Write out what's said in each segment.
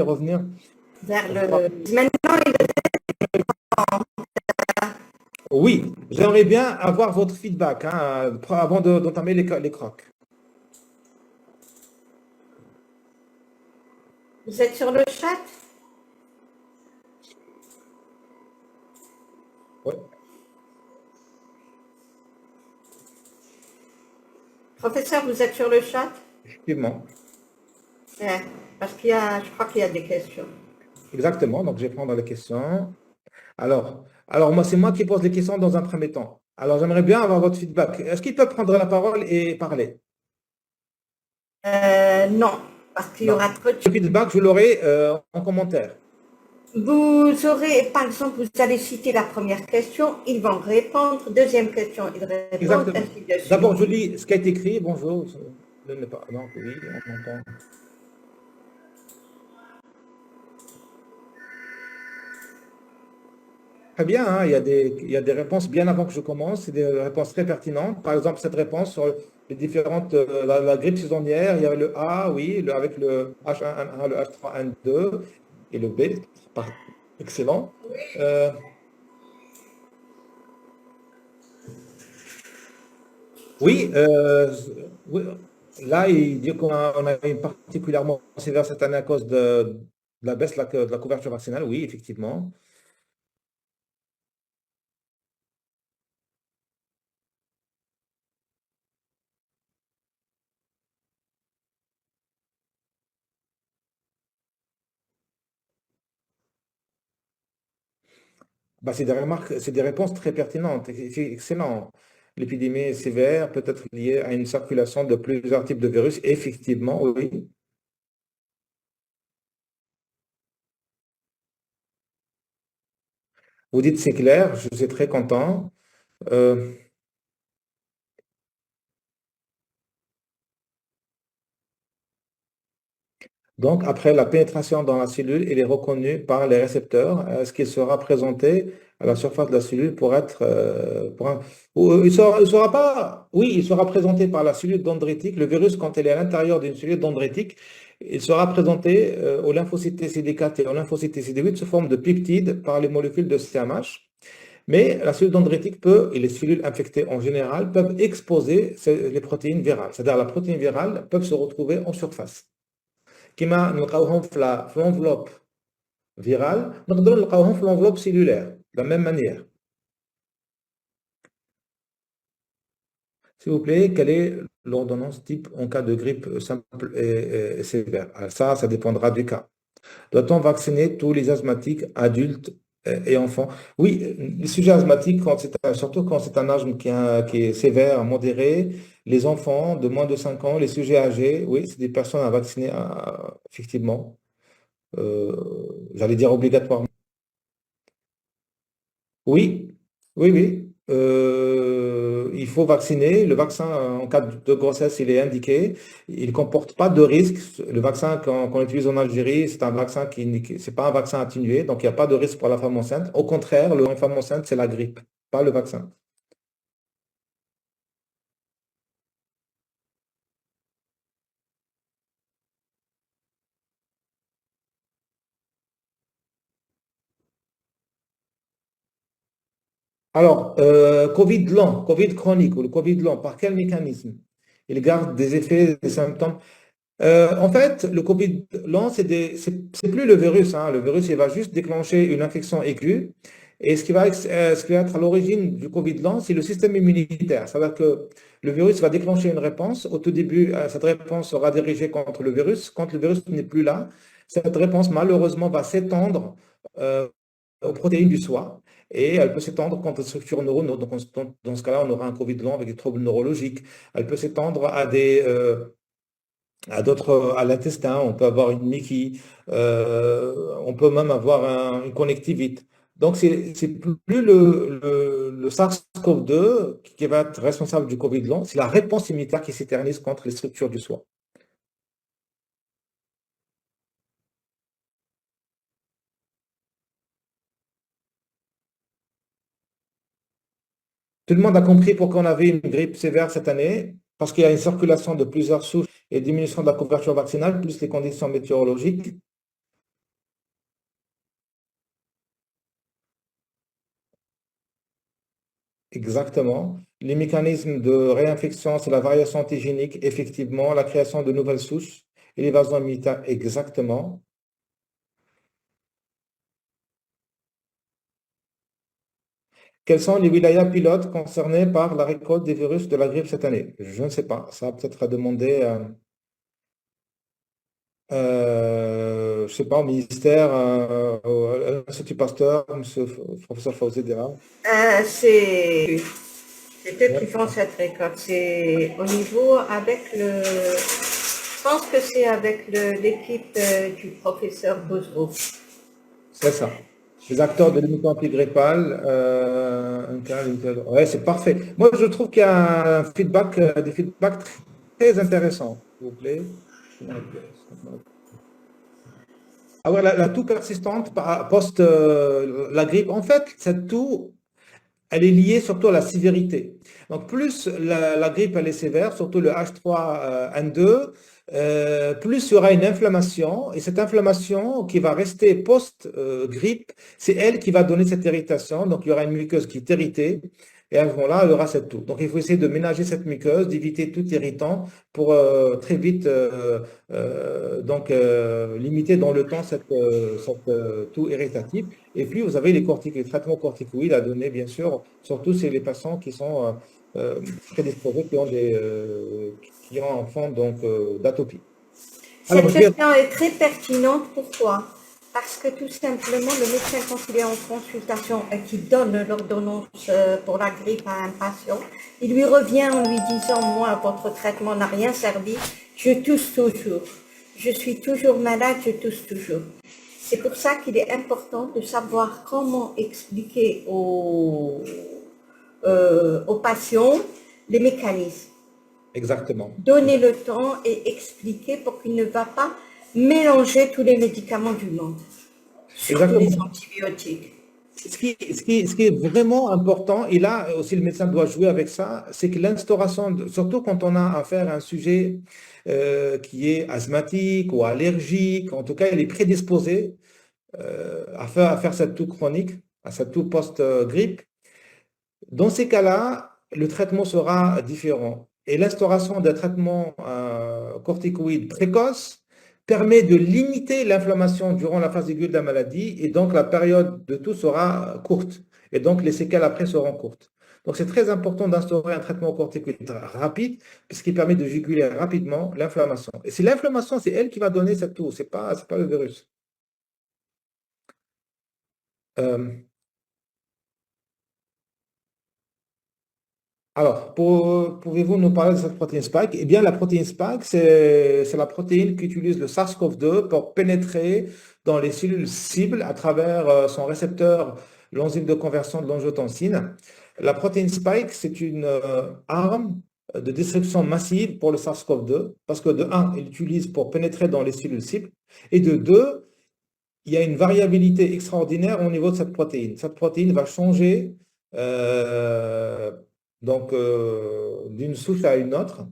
revenir. Vers le... Maintenant, il Oui, j'aimerais bien avoir votre feedback hein, avant d'entamer les crocs. Vous êtes sur le chat? Oui. Professeur, vous êtes sur le chat? Effectivement. Ouais, parce qu'il y a, je crois qu'il y a des questions. Exactement, donc je vais prendre les questions. Alors moi, c'est moi qui pose les questions dans un premier temps. Alors, j'aimerais bien avoir votre feedback. Est-ce qu'ils peuvent prendre la parole et parler? Non, parce qu'il y Non. aura trop de... Le feedback, je l'aurai en commentaire. Vous aurez, par exemple, vous allez citer la première question, ils vont répondre, deuxième question, ils répondent, Exactement. ainsi de suite. D'abord, je lis ce qui a été écrit. Bonjour. Donc, oui, on entend. Très bien, hein, il y a des réponses bien avant que je commence, c'est des réponses très pertinentes. Par exemple, cette réponse sur les différentes, la grippe saisonnière, il y avait le A, oui, avec le H1N1, le H3N2 et le B. Excellent. Oui, oui, là, il dit qu'on a une particulièrement sévère cette année à cause de la baisse de la couverture vaccinale. Oui, effectivement. Bah, c'est des remarques, c'est des réponses très pertinentes. C'est excellent. L'épidémie est sévère, peut-être liée à une circulation de plusieurs types de virus. Effectivement, oui. Vous dites c'est clair, je suis très content. Euh, donc, après la pénétration dans la cellule, il est reconnu par les récepteurs. Est-ce qu'il sera présenté à la surface de la cellule pour être... il sera pas... Oui, il sera présenté par la cellule dendritique. Le virus, quand il est à l'intérieur d'une cellule dendritique, il sera présenté aux lymphocytes CD4 et aux lymphocytes CD8 sous forme de peptides par les molécules de CMH. Mais la cellule dendritique peut, et les cellules infectées en général, peuvent exposer les protéines virales. C'est-à-dire la protéine virale peuvent se retrouver en surface. كما نلقاوهم في l'enveloppe virale, نقدروا نلقاوهم في l'enveloppe cellulaire, de la même manière. S'il vous plaît, quelle est l'ordonnance type en cas de grippe simple et sévère? Alors ça dépendra du cas. Doit-on vacciner tous les asthmatiques, adultes et enfants? Oui, les sujets asthmatiques, surtout quand c'est un asthme qui est sévère, modéré, les enfants de moins de 5 ans, les sujets âgés, oui, c'est des personnes à vacciner, effectivement. J'allais dire obligatoirement. Oui, oui, oui. Il faut vacciner. Le vaccin, en cas de grossesse, il est indiqué. Il ne comporte pas de risque. Le vaccin qu'on utilise en Algérie, c'est un vaccin c'est pas un vaccin atténué, donc il n'y a pas de risque pour la femme enceinte. Au contraire, la femme enceinte, c'est la grippe, pas le vaccin. Alors, Covid lent, Covid chronique ou le Covid lent, par quel mécanisme? Il garde des effets, des symptômes. En fait, le Covid lent, c'est plus le virus, hein. Le virus, il va juste déclencher une infection aiguë. Et ce qui va être à l'origine du Covid lent, c'est le système immunitaire. Ça veut dire que le virus va déclencher une réponse. Au tout début, cette réponse sera dirigée contre le virus. Quand le virus n'est plus là, cette réponse, malheureusement, va s'étendre euh, aux protéines du soi. Et elle peut s'étendre contre les structures neuronales. Donc, dans ce cas-là, on aura un Covid lent avec des troubles neurologiques. Elle peut s'étendre à d'autres, à l'intestin, on peut avoir une Mickey, on peut même avoir une connectivite. Donc, c'est plus le SARS-CoV-2 qui va être responsable du Covid long, c'est la réponse immunitaire qui s'éternise contre les structures du soi. Tout le monde a compris pourquoi on avait une grippe sévère cette année, parce qu'il y a une circulation de plusieurs souches et diminution de la couverture vaccinale, plus les conditions météorologiques. exactement. Les mécanismes de réinfection, c'est la variation antigénique, effectivement, la création de nouvelles souches et l'évasion immunitaire, exactement. Quels sont les wilayas pilotes concernés par la récolte des virus de la grippe cette année? Je ne sais pas. Ça peut-être à demander, je sais pas, au ministère, à l'Institut Pasteur, monsieur professeur Fawzi Dera. C'est eux qui font cette récolte. C'est au niveau avec je pense que c'est avec l'équipe du professeur Bouzrou. C'est ça. Les acteurs de l'immunité antigrippale, ouais, c'est parfait. Moi, je trouve qu'il y a un feedback, des feedbacks très intéressants, s'il vous plaît. Ah ouais, la toux persistante post la grippe, en fait, cette toux, elle est liée surtout à la sévérité. Donc, plus la grippe elle est sévère, surtout le H3N2, plus il y aura une inflammation. Et cette inflammation qui va rester post-grippe, c'est elle qui va donner cette irritation. Donc, il y aura une muqueuse qui est irritée. Et à ce moment-là, il y aura cette toux. Donc, il faut essayer de ménager cette muqueuse, d'éviter tout irritant pour très vite limiter dans le temps cette toux irritative. Et puis, vous avez les traitements corticoïdes à donner, bien sûr, surtout chez les patients qui sont prédisposés, qui ont un fond d'atopie. Alors, Cette question est très pertinente. Pourquoi? Parce que tout simplement, le médecin quand il est en consultation et qui donne l'ordonnance pour la grippe à un patient, il lui revient en lui disant, moi, votre traitement n'a rien servi, je tousse toujours. Je suis toujours malade, je tousse toujours. C'est pour ça qu'il est important de savoir comment expliquer aux patients les mécanismes. exactement. Donner le temps et expliquer pour qu'il ne va pas mélanger tous les médicaments du monde, surtout les antibiotiques. Ce qui est vraiment important, et là aussi le médecin doit jouer avec ça, c'est que l'instauration, surtout quand on a affaire à un sujet qui est asthmatique ou allergique, en tout cas il est prédisposé à faire cette toux chronique, à cette toux post-grippe. Dans ces cas-là, le traitement sera différent. Et l'instauration d'un traitement corticoïde précoce permet de limiter l'inflammation durant la phase aiguë de la maladie et donc la période de toux sera courte. Et donc les séquelles après seront courtes. Donc c'est très important d'instaurer un traitement corticoïde rapide puisqu'il permet de juguler rapidement l'inflammation. Et c'est l'inflammation, c'est elle qui va donner cette toux, c'est pas le virus. Euh, Alors, pouvez-vous nous parler de cette protéine spike? Eh bien, la protéine spike, c'est la protéine qui utilise le SARS-CoV-2 pour pénétrer dans les cellules cibles à travers son récepteur, l'enzyme de conversion de l'angiotensine. La protéine spike, c'est une arme de destruction massive pour le SARS-CoV-2 parce que de un, il l'utilise pour pénétrer dans les cellules cibles et de deux, il y a une variabilité extraordinaire au niveau de cette protéine. Cette protéine va changer euh, d'une souche à une autre.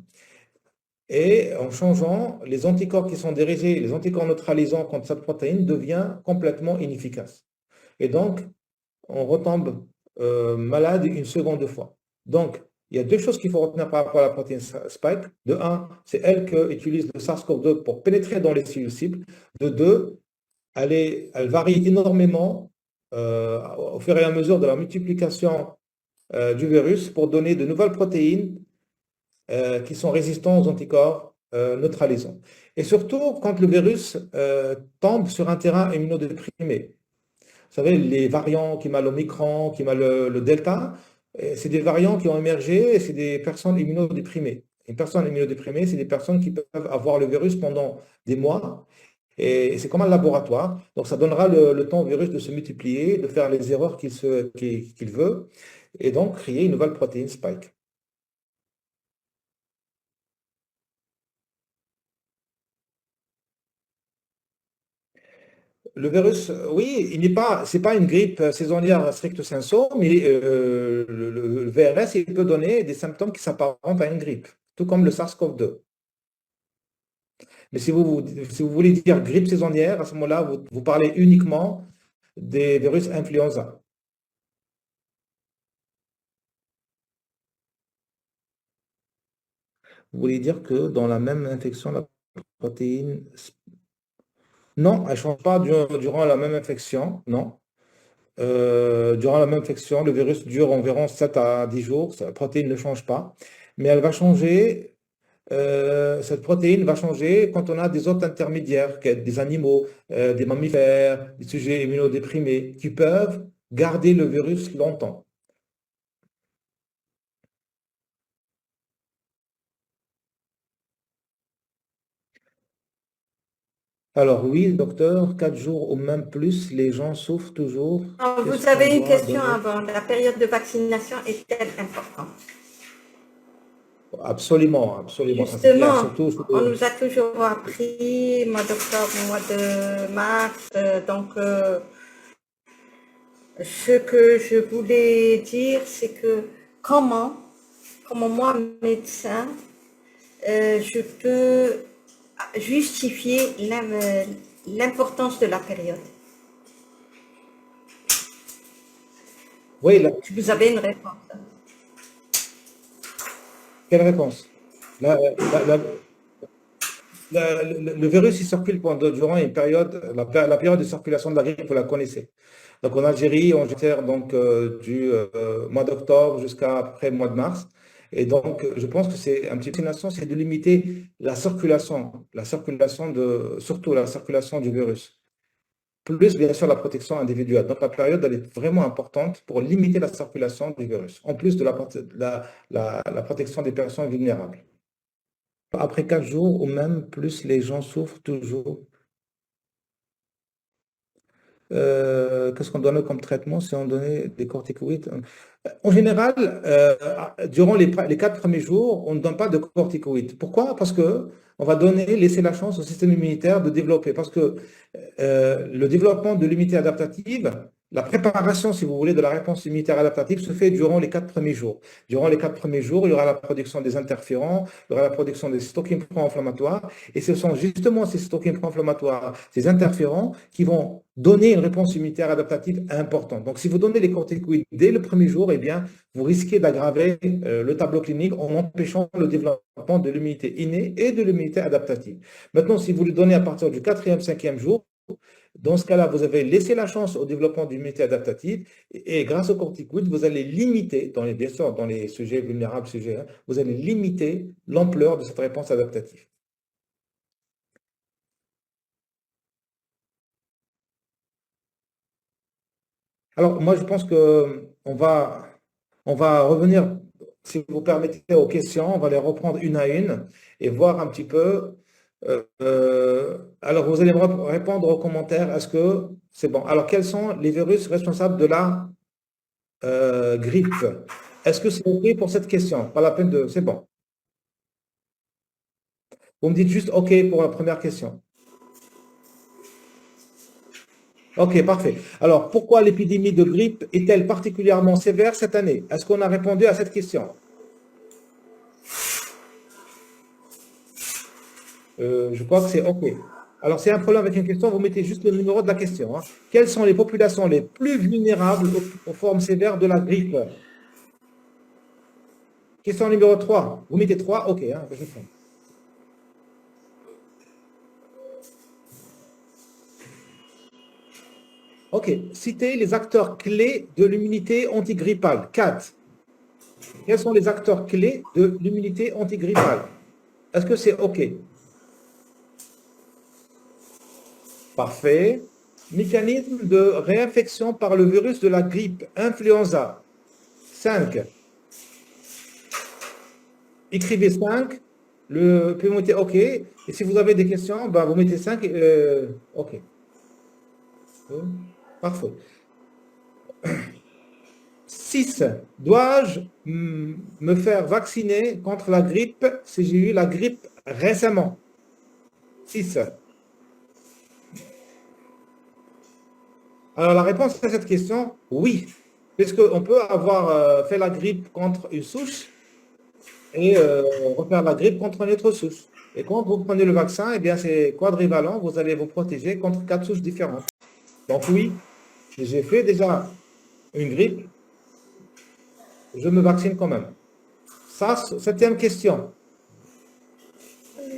Et en changeant, les anticorps qui sont dirigés, les anticorps neutralisants contre cette protéine deviennent complètement inefficaces. Et donc, on retombe malade une seconde fois. Donc, il y a deux choses qu'il faut retenir par rapport à la protéine spike. De un, c'est elle qui utilise le SARS-CoV-2 pour pénétrer dans les cellules cibles. De deux, elle varie énormément au fur et à mesure de la multiplication du virus pour donner de nouvelles protéines qui sont résistantes aux anticorps neutralisants. Et surtout quand le virus tombe sur un terrain immunodéprimé. Vous savez, les variants qui m'a l'Omicron, qui m'a le Delta, c'est des variants qui ont émergé et c'est des personnes immunodéprimées. Une personne immunodéprimée, c'est des personnes qui peuvent avoir le virus pendant des mois et c'est comme un laboratoire. Donc, ça donnera le temps au virus de se multiplier, de faire les erreurs qu'il veut, et donc créer une nouvelle protéine spike. Le virus, oui, c'est pas une grippe saisonnière stricto sensu, mais le VRS, il peut donner des symptômes qui s'apparentent à une grippe, tout comme le SARS-CoV-2. Mais si vous voulez dire grippe saisonnière, à ce moment-là, vous parlez uniquement des virus influenza. Vous voulez dire que dans la même infection, la protéine... Non, elle ne change pas durant la même infection, non. Durant la même infection, le virus dure environ 7 à 10 jours, la protéine ne change pas, mais elle va changer, cette protéine va changer quand on a des hôtes intermédiaires, des animaux, des mammifères, des sujets immunodéprimés, qui peuvent garder le virus longtemps. Alors oui, docteur, 4 jours ou même plus, les gens souffrent toujours. Qu'est-ce Vous qu'on avez une doit question donner? avant. La période de vaccination est-elle importante? Absolument, absolument, ça c'est clair. Justement, Surtout, on nous a toujours appris, mois d'octobre, mois de mars, ce que je voulais dire, c'est que comment moi, médecin, je peux justifier l'importance de la période. oui, Si vous avez une réponse. quelle réponse? La- la- la- le virus, il circule durant une période, la période de circulation de la grippe, vous la connaissez. Donc en Algérie, on gère donc du mois d'octobre jusqu'à après le mois de mars. Et donc, je pense que c'est un petit peu vaccination, c'est de limiter la circulation surtout la circulation du virus. Plus bien sûr la protection individuelle. Donc la période, elle est vraiment importante pour limiter la circulation du virus, en plus de la protection des personnes vulnérables. Après 4 jours ou même plus, les gens souffrent toujours. Qu'est-ce qu'on donne comme traitement si on donnait des corticoïdes? En général, durant les 4 premiers jours, on ne donne pas de corticoïdes. Pourquoi? Parce que on va laisser la chance au système immunitaire de développer. Parce que le développement de l'immunité adaptative, la préparation, si vous voulez, de la réponse immunitaire adaptative se fait durant les 4 premiers jours. Durant les 4 premiers jours, il y aura la production des interférents, il y aura la production des cytokines pro-inflammatoires. Et ce sont justement ces cytokines pro-inflammatoires, ces interférents, qui vont donner une réponse immunitaire adaptative importante. Donc, si vous donnez les corticoïdes dès le premier jour, eh bien, vous risquez d'aggraver le tableau clinique en empêchant le développement de l'immunité innée et de l'immunité adaptative. Maintenant, si vous le donnez à partir du 4e, 5e jour, dans ce cas-là, vous avez laissé la chance au développement d'immunité adaptative et grâce aux corticoïdes, vous allez limiter, bien sûr, dans les sujets vulnérables, vous allez limiter l'ampleur de cette réponse adaptative. Alors, moi, je pense qu'on va revenir, si vous permettez, aux questions. On va les reprendre une à une et voir un petit peu. Alors, vous allez me répondre aux commentaires. Est-ce que c'est bon? Alors, quels sont les virus responsables de la grippe? Est-ce que c'est OK pour cette question? Pas la peine de... C'est bon. Vous me dites juste OK pour la première question. Ok, parfait. Alors, pourquoi l'épidémie de grippe est-elle particulièrement sévère cette année? Est-ce qu'on a répondu à cette question? Je crois que c'est OK. Alors, c'est un problème avec une question, vous mettez juste le numéro de la question, hein. Quelles sont les populations les plus vulnérables aux formes sévères de la grippe? Question numéro 3. Vous mettez 3, OK, hein, je prends. OK. Citez les acteurs clés de l'immunité antigrippale. 4. Quels sont les acteurs clés de l'immunité antigrippale? Est-ce que c'est OK? Parfait. Mécanisme de réinfection par le virus de la grippe, influenza. 5. Écrivez 5. Puis vous mettez OK. Et si vous avez des questions, ben vous mettez 5. OK. Parfait. 6. Dois-je me faire vacciner contre la grippe si j'ai eu la grippe récemment? 6. Alors la réponse à cette question, oui. Puisqu'on peut avoir fait la grippe contre une souche et refaire la grippe contre une autre souche. Et quand vous prenez le vaccin, eh bien c'est quadrivalent, vous allez vous protéger contre 4 souches différentes. Donc oui, j'ai fait déjà une grippe, je me vaccine quand même. Ça, 7e question.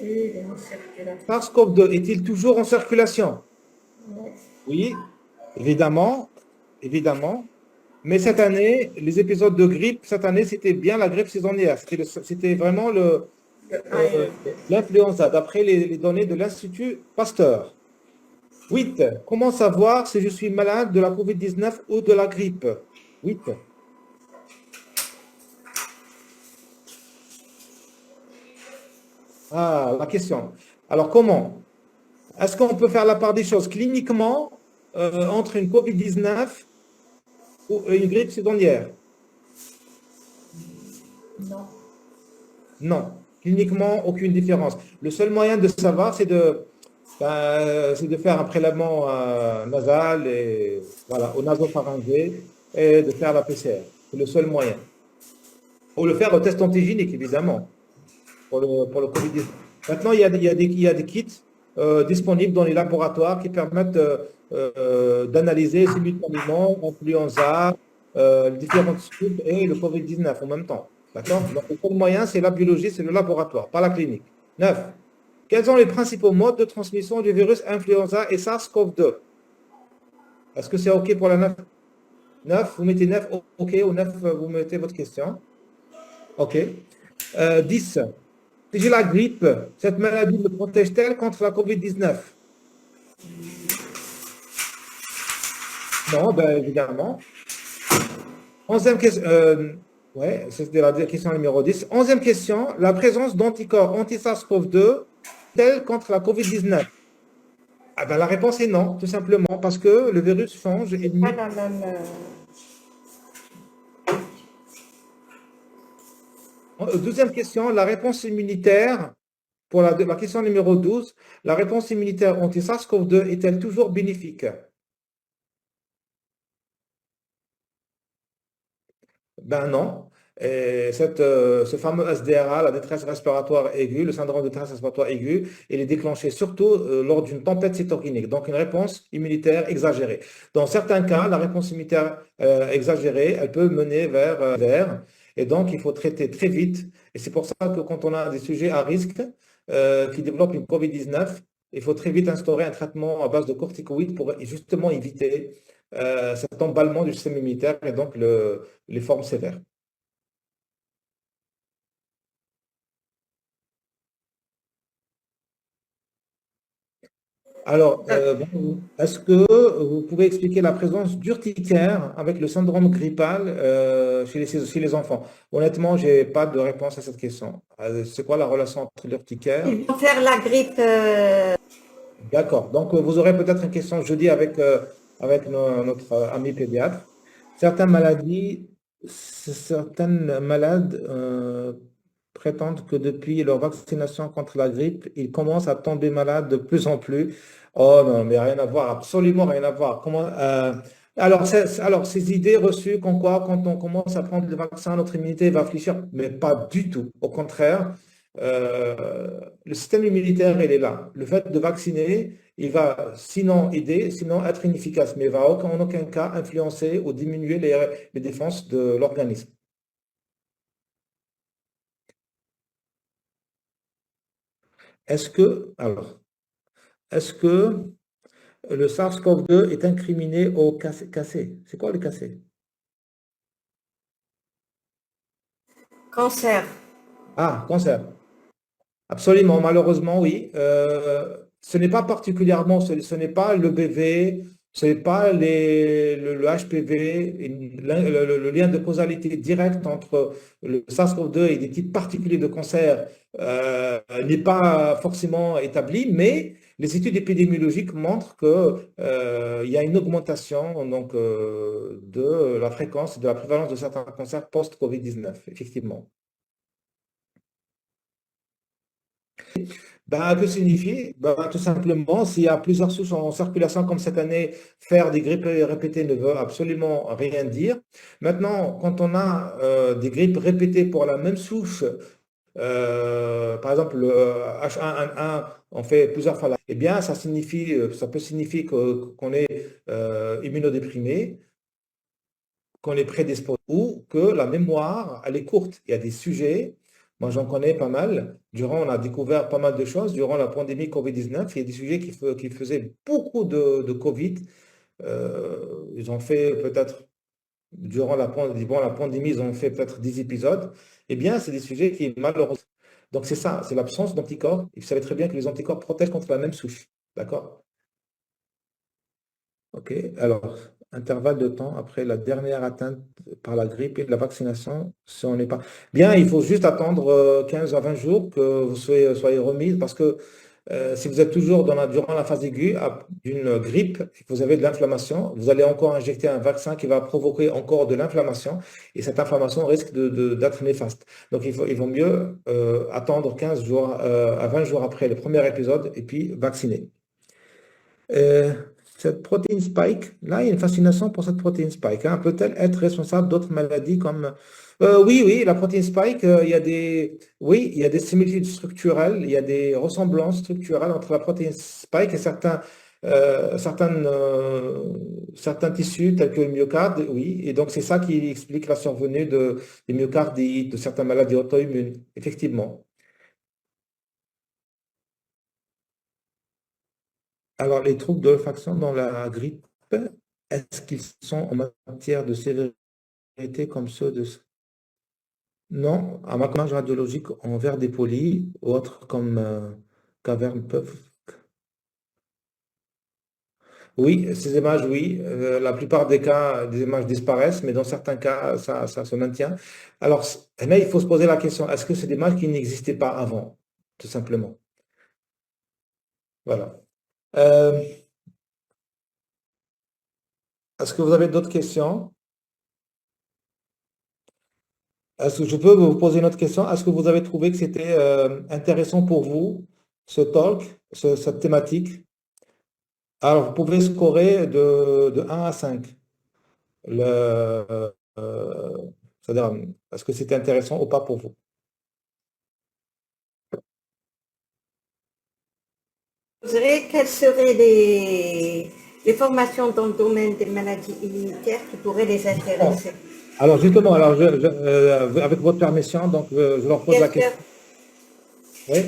Il est en circulation. SARS-CoV-2 est-il toujours en circulation? Ouais. Oui, évidemment, évidemment. Mais cette année, les épisodes de grippe, cette année, c'était bien la grippe saisonnière. C'était vraiment Aïe. l'influenza, d'après les données de l'Institut Pasteur. 8. Comment savoir si je suis malade de la COVID-19 ou de la grippe? 8. Ah, la question. Alors, comment? Est-ce qu'on peut faire la part des choses cliniquement entre une COVID-19 ou une grippe saisonnière? Non. Non, cliniquement, aucune différence. Le seul moyen de savoir, c'est de faire un prélèvement nasal et, voilà, au nasopharyngé et de faire la PCR. C'est le seul moyen. Ou le faire au test antigénique, évidemment, pour le COVID-19. Maintenant, il y a des kits disponibles dans les laboratoires qui permettent d'analyser simultanément l'influenza, les différentes souches et le COVID-19 en même temps. D'accord? Donc, le seul moyen, c'est la biologie, c'est le laboratoire, pas la clinique. 9. Quels sont les principaux modes de transmission du virus influenza et SARS-CoV-2? Est-ce que c'est OK pour la 9? 9, vous mettez 9, OK, au 9, vous mettez votre question. OK. 10. Si j'ai la grippe, cette maladie me protège-t-elle contre la COVID-19? Non, ben, évidemment. 11e question. Ouais, c'était la question numéro 10. 11e question. La présence d'anticorps anti-SARS-CoV-2 telle contre la COVID-19? Ah ben, la réponse est non, tout simplement, parce que le virus change et Pas mute. la même. Douzième question, la réponse immunitaire, pour la question numéro 12, la réponse immunitaire anti-SARS-CoV-2 est-elle toujours bénéfique? Ben non. Et ce fameux SDRA, la détresse respiratoire aiguë, le syndrome de détresse respiratoire aiguë, il est déclenché surtout lors d'une tempête cytokinique, donc une réponse immunitaire exagérée. Dans certains cas, la réponse immunitaire exagérée, elle peut mener vers, et donc il faut traiter très vite. Et c'est pour ça que quand on a des sujets à risque qui développent une COVID-19, il faut très vite instaurer un traitement à base de corticoïdes pour justement éviter cet emballement du système immunitaire et donc les formes sévères. Alors, est-ce que vous pouvez expliquer la présence d'urticaire avec le syndrome grippal chez les enfants? Honnêtement, je n'ai pas de réponse à cette question. C'est quoi la relation entre l'urticaire? Ils vont faire la grippe. D'accord. Donc, vous aurez peut-être une question jeudi avec notre ami pédiatre. Certaines maladies, certaines malades prétendent que depuis leur vaccination contre la grippe, ils commencent à tomber malades de plus en plus. Oh non, mais rien à voir, absolument rien à voir. Alors, ces idées reçues qu'on quoi, quand on commence à prendre le vaccin, notre immunité va fléchir, mais pas du tout. Au contraire, le système immunitaire, il est là. Le fait de vacciner, il va sinon aider, sinon être inefficace, mais il va en aucun cas influencer ou diminuer les défenses de l'organisme. Est-ce que le SARS-CoV-2 est incriminé au cassé? C'est quoi le cassé? Cancer. Ah, cancer. Absolument, malheureusement, oui. Ce n'est pas particulièrement, ce n'est pas le BV, ce n'est pas le HPV, le lien de causalité directe entre le SARS-CoV-2 et des types particuliers de cancer n'est pas forcément établi, mais les études épidémiologiques montrent que, il y a une augmentation donc, de la fréquence et de la prévalence de certains cancers post-COVID-19, effectivement. Ben, que signifie? Ben, tout simplement, s'il y a plusieurs souches en circulation comme cette année, faire des grippes répétées ne veut absolument rien dire. Maintenant, quand on a des grippes répétées pour la même souche, par exemple le H1N1, on fait plusieurs fois eh bien, ça peut signifier qu'on est immunodéprimé, qu'on est prédisposé ou que la mémoire, elle est courte. Il y a des sujets Moi, j'en connais pas mal. On a découvert pas mal de choses. Durant la pandémie Covid-19, il y a des sujets qui faisaient beaucoup de Covid. Ils ont fait peut-être, durant la pandémie, ils ont fait peut-être 10 épisodes. Eh bien, c'est des sujets qui, malheureusement, donc c'est ça, c'est l'absence d'anticorps. Vous savez très bien que les anticorps protègent contre la même souche. D'accord? OK. Alors, intervalle de temps après la dernière atteinte par la grippe et la vaccination, si on n'est pas. Bien, il faut juste attendre 15 à 20 jours que vous soyez remise parce que si vous êtes toujours durant la phase aiguë d'une grippe et que vous avez de l'inflammation, vous allez encore injecter un vaccin qui va provoquer encore de l'inflammation et cette inflammation risque d'être néfaste. Donc, il vaut mieux attendre 15 jours à 20 jours après le premier épisode et puis vacciner. Euh, cette protéine spike, là, il y a une fascination pour cette protéine spike, hein. Peut-elle être responsable d'autres maladies comme... oui, oui, la protéine spike, oui, il y a des similitudes structurelles, il y a des ressemblances structurelles entre la protéine spike et certains tissus tels que le myocarde, oui. Et donc, c'est ça qui explique la survenue des myocardites, de certaines maladies auto-immunes, effectivement. Alors, les troubles de l'olfaction dans la grippe, est-ce qu'ils sont en matière de sévérité comme ceux de... Non, à ma image radiologique en verre dépoli ou autres comme caverne peuvent. Oui, ces images, oui. La plupart des cas, des images disparaissent, mais dans certains cas, ça se maintient. Alors, là, il faut se poser la question, est-ce que c'est des images qui n'existaient pas avant, tout simplement? Voilà. Euh, est-ce que vous avez d'autres questions? Est-ce que je peux vous poser une autre question? Est-ce que vous avez trouvé que c'était intéressant pour vous, ce talk, cette thématique? Alors, vous pouvez scorer de 1 à 5. Euh, c'est-à-dire, est-ce que c'était intéressant ou pas pour vous? Vous direz quelles seraient les formations dans le domaine des maladies immunitaires qui pourraient les Bon. intéresser? Alors, justement, avec votre permission, donc, je leur pose Bien la sûr. question. Oui.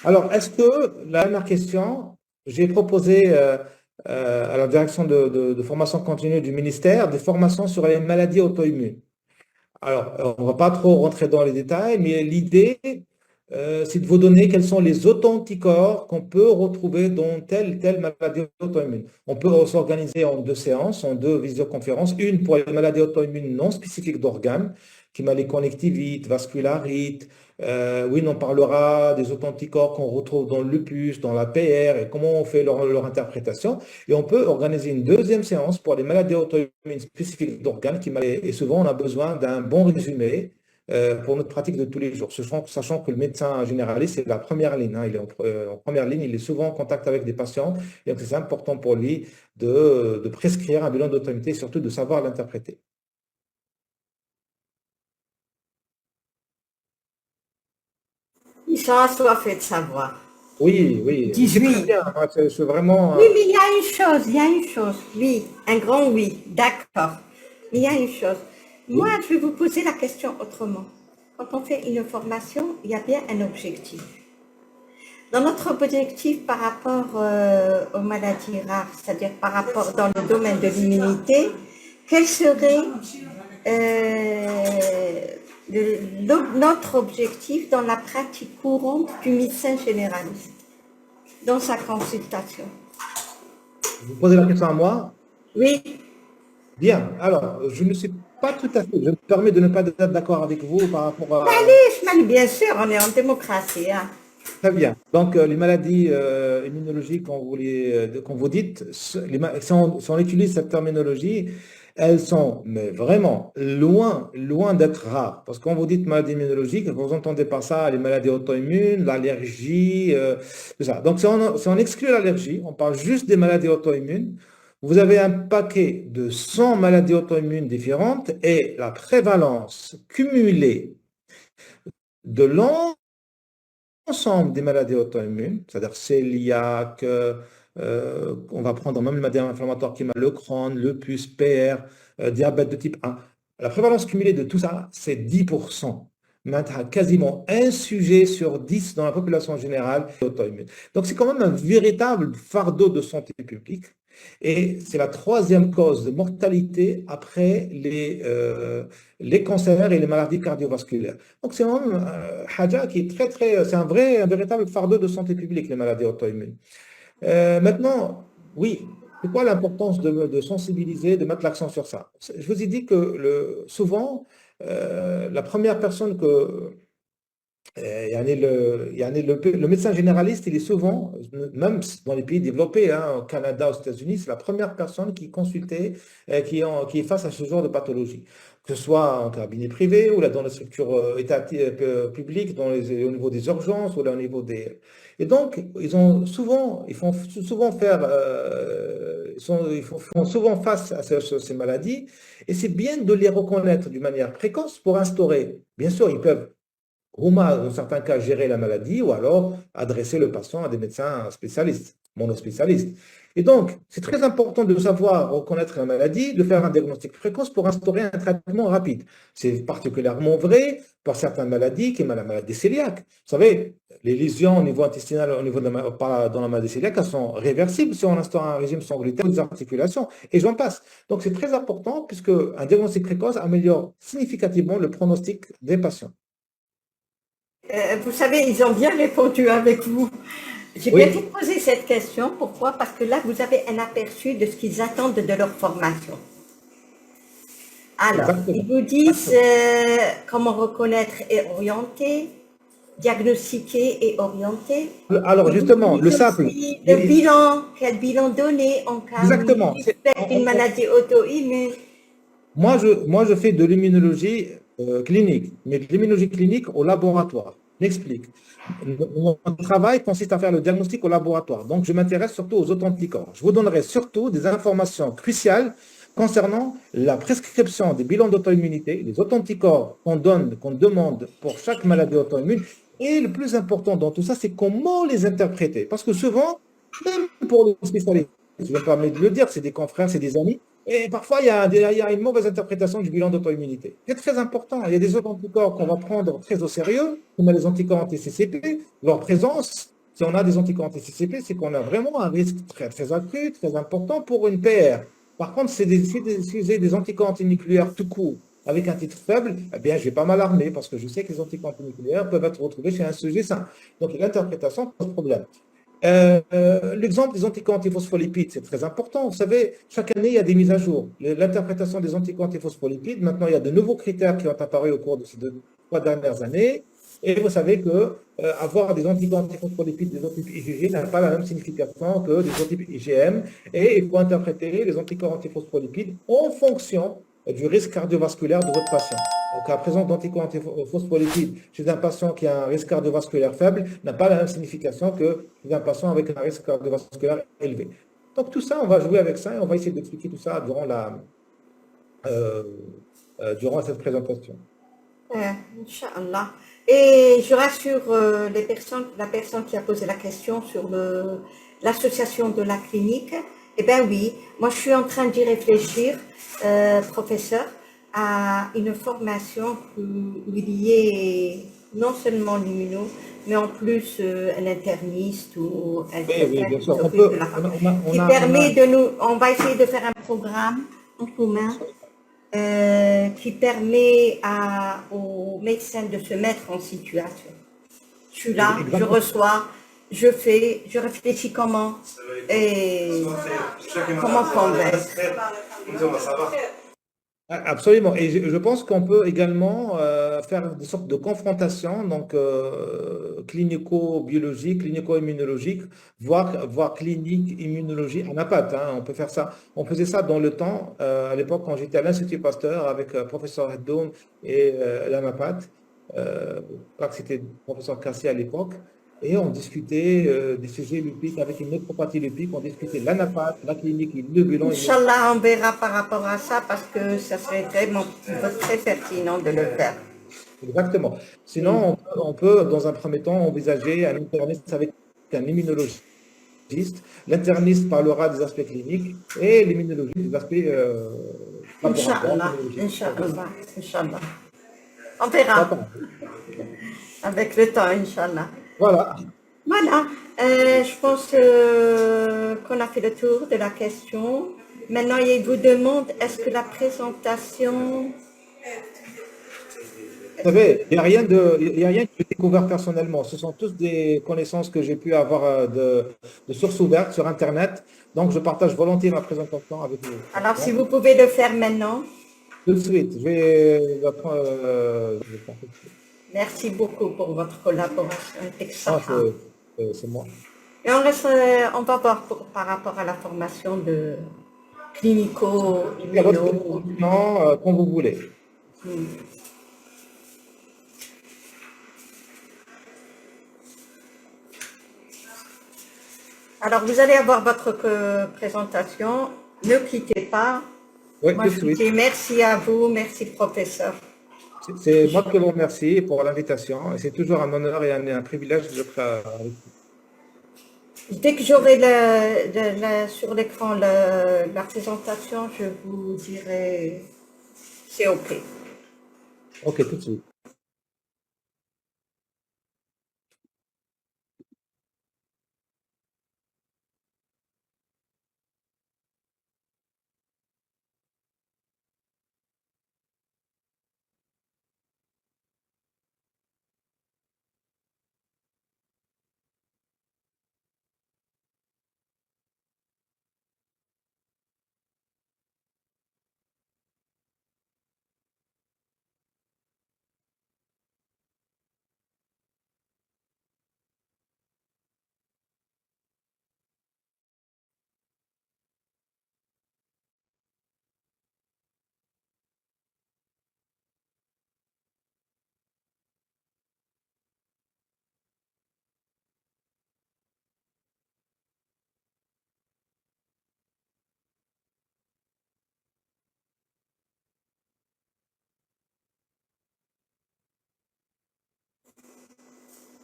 Alors, est-ce que, la dernière question, j'ai proposé à la direction de formation continue du ministère des formations sur les maladies auto-immunes. Alors, on ne va pas trop rentrer dans les détails, mais l'idée, c'est de vous donner quels sont les auto-anticorps qu'on peut retrouver dans telle maladie auto-immune. On peut s'organiser en 2 séances, en 2 visioconférences, une pour les maladies auto-immunes non spécifiques d'organes, qui m'a les connectivites, vascularites. Oui, on parlera des auto-anticorps qu'on retrouve dans le lupus, dans la PR et comment on fait leur interprétation. Et on peut organiser une deuxième séance pour les maladies auto-immunes spécifiques d'organes et souvent on a besoin d'un bon résumé pour notre pratique de tous les jours, sachant que le médecin généraliste c'est la première ligne, hein. Il est en première ligne, il est souvent en contact avec des patients, et donc c'est important pour lui de prescrire un bilan d'auto-immunité et surtout de savoir l'interpréter. Ils sont assoiffés de savoir. Oui, oui, c'est très 18. bien, hein. C'est vraiment... Oui, mais il y a une chose, il y a une chose. Oui, un grand oui, d'accord. Mais il y a une chose. Moi, oui. je vais vous poser la question autrement. Quand on fait une formation, il y a bien un objectif. Dans notre objectif par rapport aux maladies rares, c'est-à-dire par rapport dans le domaine de l'immunité, quel serait notre objectif dans la pratique courante du médecin généraliste, dans sa consultation? Vous posez la question à moi? Oui, Bien, alors, je ne suis pas tout à fait, je me permets de ne pas être d'accord avec vous par rapport à... Mali, bien sûr, on est en démocratie, hein. Très bien. Donc, les maladies immunologiques, quand vous dites, si on utilise cette terminologie, elles sont mais vraiment loin, loin d'être rares. Parce que quand vous dites maladie immunologique, vous entendez par ça les maladies auto-immunes, l'allergie, tout ça. Donc, si on exclut l'allergie, on parle juste des maladies auto-immunes, vous avez un paquet de 100 maladies auto-immunes différentes et la prévalence cumulée de l'ensemble des maladies auto-immunes, c'est-à-dire cœliaque, on va prendre même une maladie inflammatoire qui m'a le Crohn, lupus, PR, diabète de type 1. La prévalence cumulée de tout ça, c'est 10%. maintenant quasiment un sujet sur 10 dans la population générale auto-immune. Donc c'est quand même un véritable fardeau de santé publique. Et c'est la troisième cause de mortalité après les cancers et les maladies cardiovasculaires. Donc c'est vraiment Haja qui est c'est un véritable fardeau de santé publique, les maladies auto-immunes. Maintenant, oui, c'est quoi l'importance de sensibiliser, de mettre l'accent sur ça? Je vous ai dit que souvent, la première personne que le médecin généraliste, il est souvent, même dans les pays développés, hein, au Canada, aux États-Unis, c'est la première personne qui est consultée, qui est face à ce genre de pathologie. Que ce soit en cabinet privé ou là, dans les structures publiques, au niveau des urgences ou là, au niveau des. Et donc, ils font souvent font souvent face à ces maladies. Et c'est bien de les reconnaître d'une manière précoce pour instaurer. Bien sûr, ils peuvent dans certains cas, gérer la maladie ou alors adresser le patient à des médecins spécialistes, monospécialistes. Et donc, c'est très important de savoir reconnaître la maladie, de faire un diagnostic précoce pour instaurer un traitement rapide. C'est particulièrement vrai pour certaines maladies, comme la maladie cœliaque. Vous savez, les lésions au niveau intestinal, dans la maladie cœliaque, elles sont réversibles si on instaure un régime sans gluten des articulations, et j'en passe. Donc, c'est très important puisque un diagnostic précoce améliore significativement le pronostic des patients. Vous savez, ils ont bien répondu avec vous. J'ai bien fait poser cette question. Pourquoi? Parce que là, vous avez un aperçu de ce qu'ils attendent de leur formation. Alors, Exactement. ils vous disent comment reconnaître et orienter, diagnostiquer et orienter. Alors, justement, le simple. Le bilan, quel bilan donner en cas d'une maladie auto-immune. Moi, je fais de l'immunologie clinique, mais de l'immunologie clinique au laboratoire. J'explique. Mon travail consiste à faire le diagnostic au laboratoire. Donc, je m'intéresse surtout aux auto-anticorps. Je vous donnerai surtout des informations cruciales concernant la prescription des bilans d'auto-immunité, les auto-anticorps qu'on demande pour chaque maladie auto-immune. Et le plus important dans tout ça, c'est comment les interpréter. Parce que souvent, même pour les spécialistes, je ne vais pas me le dire, c'est des confrères, c'est des amis, et parfois, il y a une mauvaise interprétation du bilan d'auto-immunité. C'est très important. Il y a des autres anticorps qu'on va prendre très au sérieux, comme les anticorps anti-CCP. Leur présence, si on a des anticorps anti-CCP, c'est qu'on a vraiment un risque très, très accru, très important pour une PR. Par contre, si j'ai des anticorps antinucléaires tout court, avec un titre faible, eh bien, je vais pas m'alarmer parce que je sais que les anticorps antinucléaires peuvent être retrouvés chez un sujet sain. Donc, l'interprétation pose problème. L'exemple des anticorps antiphospholipides, c'est très important. Vous savez, chaque année, il y a des mises à jour. L'interprétation des anticorps antiphospholipides, maintenant, il y a de nouveaux critères qui ont apparu au cours de ces 3 dernières années. Et vous savez que avoir des anticorps antiphospholipides des autres types IgG n'a pas la même signification que des autres types IgM. Et il faut interpréter les anticorps antiphospholipides en fonction du risque cardiovasculaire de votre patient. Donc, la présence d'anticorps antiphospholipides chez un patient qui a un risque cardiovasculaire faible n'a pas la même signification que chez un patient avec un risque cardiovasculaire élevé. Donc, tout ça, on va jouer avec ça et on va essayer d'expliquer tout ça durant cette présentation. Inch'Allah. Et je rassure la personne qui a posé la question sur l'association de la clinique. Eh bien oui, moi je suis en train d'y réfléchir, professeur, à une formation où il y ait non seulement l'immuno, mais en plus un interniste ou un bien sûr. On va essayer de faire un programme en commun qui permet aux médecins de se mettre en situation. Je suis là, je reçois, je réfléchis comment convaincre. Absolument. Et je pense qu'on peut également faire des sortes de confrontations, donc clinico-biologique, clinico-immunologique, voire clinique, immunologie, anapath. On peut faire ça. On faisait ça dans le temps, à l'époque quand j'étais à l'Institut Pasteur avec professeur Heddoum et l'anapath. Je crois que c'était le professeur Cassé à l'époque. Et on discutait des sujets lupiques avec une autre partie lupique. On discutait l'anapath, la clinique, le bilan. Inch'Allah, on verra par rapport à ça parce que ça serait vraiment très pertinent de le faire. Exactement. Sinon, on peut, dans un premier temps, envisager un interniste avec un immunologiste. L'interniste parlera des aspects cliniques et l'immunologiste des aspects Inch'Allah, Inch'Allah, Inch'Allah. On verra D'accord. avec le temps, Inch'Allah. Voilà. Voilà, je pense qu'on a fait le tour de la question. Maintenant, il vous demande, est-ce que la présentation... Vous savez, il y a rien que j'ai découvert personnellement. Ce sont tous des connaissances que j'ai pu avoir de sources ouvertes sur Internet. Donc, je partage volontiers ma présentation avec vous. Alors, si D'accord? vous pouvez le faire maintenant, Tout de suite, je vais faire tout de suite. merci beaucoup pour votre collaboration. Ah, Extra. c'est moi. Et on va voir par rapport à la formation de Et à votre clinico-immuno. disposition, quand vous voulez. Alors, vous allez avoir votre présentation. Ne quittez pas. Oui, Moi, tout de je vous suite. dis merci à vous, merci professeur. C'est moi qui vous remercie pour l'invitation. C'est toujours un honneur et un privilège d'être avec vous. Dès que j'aurai sur l'écran la présentation, je vous dirai c'est OK. Ok, tout de suite.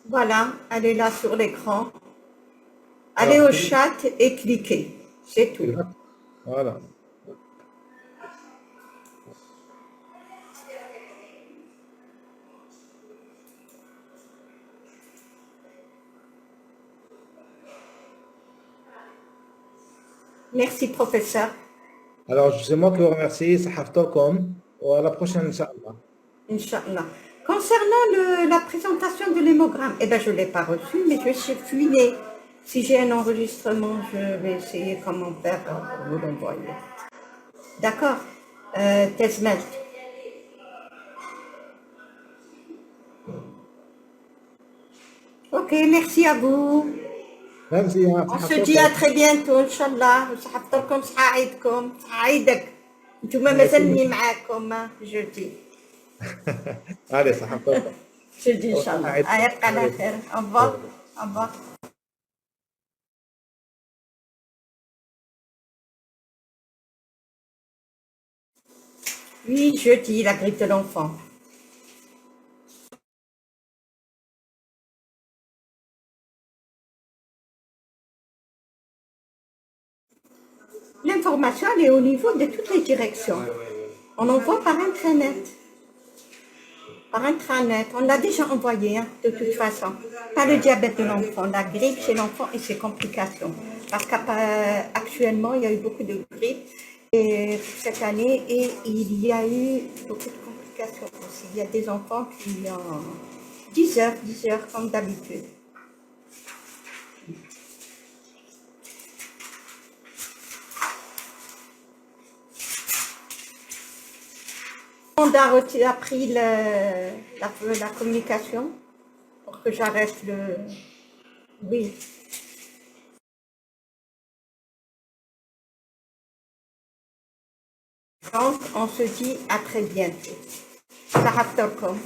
Voilà, allez là sur l'écran. Allez Alors, au chat et cliquez. C'est tout. exact. Voilà. Merci professeur. Alors, c'est moi qui vous remercie. Sahaftokum. Et à la prochaine, Inch'Allah. Inch'Allah. Concernant la présentation de l'hémogramme, eh ben, je ne l'ai pas reçu, mais je suis fouillée. Si j'ai un enregistrement, je vais essayer comment faire pour vous l'envoyer. D'accord Tesmel. Ok, merci à vous. Merci. On se dit à Sahaftokum. très bientôt, Inch'Allah. صحفتكم صحة عيدكم صحة عيدك. انتوما كل مازالني معاكم jeudi. Allez, Sahaftokum. jeudi Inch'Allah. يبقى على خير. Au revoir. Au revoir. Oui, jeudi, la grippe de l'enfant. L'information, elle est au niveau de toutes les directions. On envoie par intranet. Par intranet. On l'a déjà envoyé, hein, de toute façon. Pas le diabète de l'enfant, la grippe chez l'enfant et ses complications. Parce qu'actuellement, il y a eu beaucoup de grippe cette année et il y a eu beaucoup de complications aussi. Il y a des enfants qui ont 10 heures comme d'habitude. On a pris la communication pour que j'arrête le... Oui. Donc, on se dit à très bientôt. Sahaftolkom.